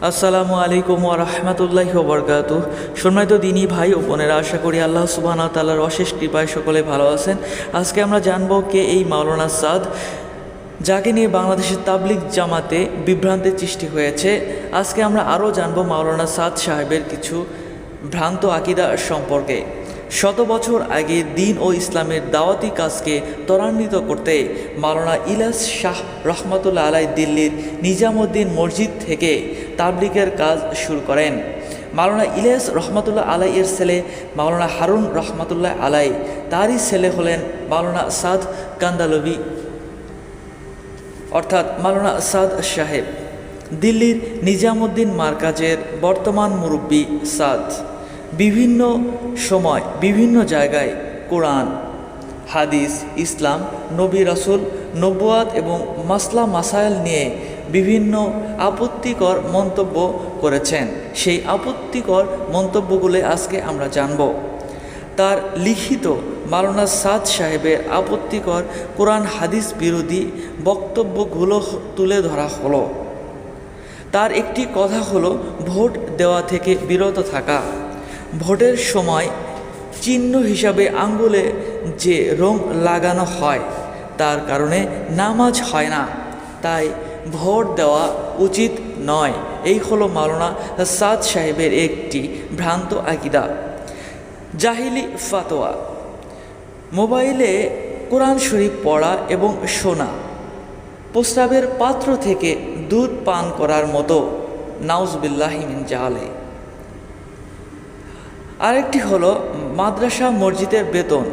আসসালামু আলাইকুম ওয়া রাহমাতুল্লাহি ওয়া বারাকাতুহু। সম্মানিত দিনী ভাই ও বোনেরা, আশা করি আল্লাহ সুবহানাহু ওয়া তাআলার অশেষ কৃপায় সকলে ভালো আছেন। আজকে আমরা জানব কে এই মাওলানা সাদ, যাকে নিয়ে বাংলাদেশের তাবলিগ জামাতে বিভ্রান্তির সৃষ্টি হয়েছে। আজকে আমরা আরও জানব মাওলানা সাদ সাহেবের কিছু ভ্রান্ত আকীদা সম্পর্কে। শত বছর আগে দিন ও ইসলামের দাওয়াতি কাজকে ত্বরান্বিত করতে মাওলানা ইলিয়াস শাহ রহমাতুল্লাহ আলাই দিল্লির নিজামুদ্দিন মসজিদ থেকে তাবলিগের কাজ শুরু করেন। মাওলানা ইলিয়াস রহমাতুল্লাহ আলাই এর ছেলে মাওলানা হারুন রহমাতুল্লাহ আলাই, তারই ছেলে হলেন মাওলানা সাদ কান্দালভি অর্থাৎ মাওলানা সাদ সাহেব। দিল্লির নিজামুদ্দিন মার্কাজের বর্তমান মুরব্বী সাদ বিভিন্ন সময় বিভিন্ন জায়গায় কোরআন, হাদিস, ইসলাম, নবী রাসূল, নবুয়াত এবং মাসলা মাসাইল নিয়ে বিভিন্ন আপত্তিকর মন্তব্য করেছেন। সেই আপত্তিকর মন্তব্যগুলো আজকে আমরা জানব। তার লিখিত মাওলানা সাদ সাহেবের আপত্তিকর কোরআন হাদিস বিরোধী বক্তব্যগুলো তুলে ধরা হলো। তার একটি কথা হলো ভোট দেওয়া থেকে বিরত থাকা। ভোটের সময় চিহ্ন হিসাবে আঙ্গুলে যে রং লাগানো হয় তার কারণে নামাজ হয় না, তাই ভোট দেওয়া উচিত নয়। এই হলো মাওলানা সাদ সাহেবের একটি ভ্রান্ত আকীদা। জাহিলি ফাতোয়া, মোবাইলে কোরআন শরীফ পড়া এবং শোনা, প্রস্রাবের পাত্র থেকে দুধ পান করার মতো, নাউজুবিল্লাহি মিন জালে। আরেকটি হলো মাদ্রাসা মসজিদের বেতন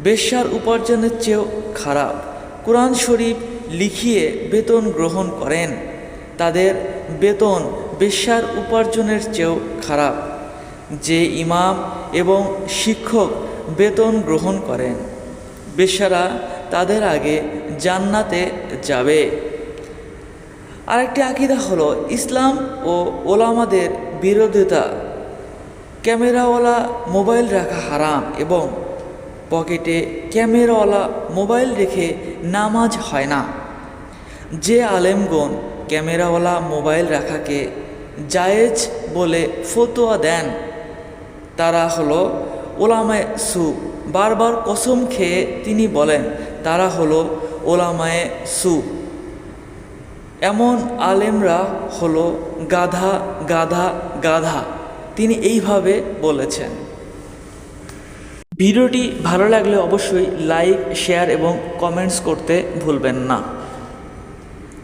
বেশ্যার উপার্জনের চেয়েও খারাপ। কোরআন শরীফ লিখিয়ে বেতন গ্রহণ করেন, তাদের বেতন বেশ্যার উপার্জনের চেয়েও খারাপ। যে ইমাম এবং শিক্ষক বেতন গ্রহণ করেন, বেশ্যারা তাদের আগে জান্নাতে যাবে। আরেকটি আকীদা হলো ইসলাম ও ওলামাদের বিরোধিতা। ক্যামেরাওয়ালা মোবাইল রাখা হারাম এবং পকেটে ক্যামেরাওয়ালা মোবাইল রেখে নামাজ হয় না। যে আলেমগণ ক্যামেরাওয়ালা মোবাইল রাখাকে জায়েজ বলে ফতোয়া দেন তারা হলো ওলামায়ে সু। বারবার কসম খেয়ে তিনি বলেন তারা হলো ওলামায়ে সু। এমন আলেমরা হলো গাধা গাধা গাধা, তিনি এইভাবে বলেছেন। ভিডিওটি ভালো লাগলে অবশ্যই লাইক, শেয়ার এবং কমেন্টস করতে ভুলবেন না।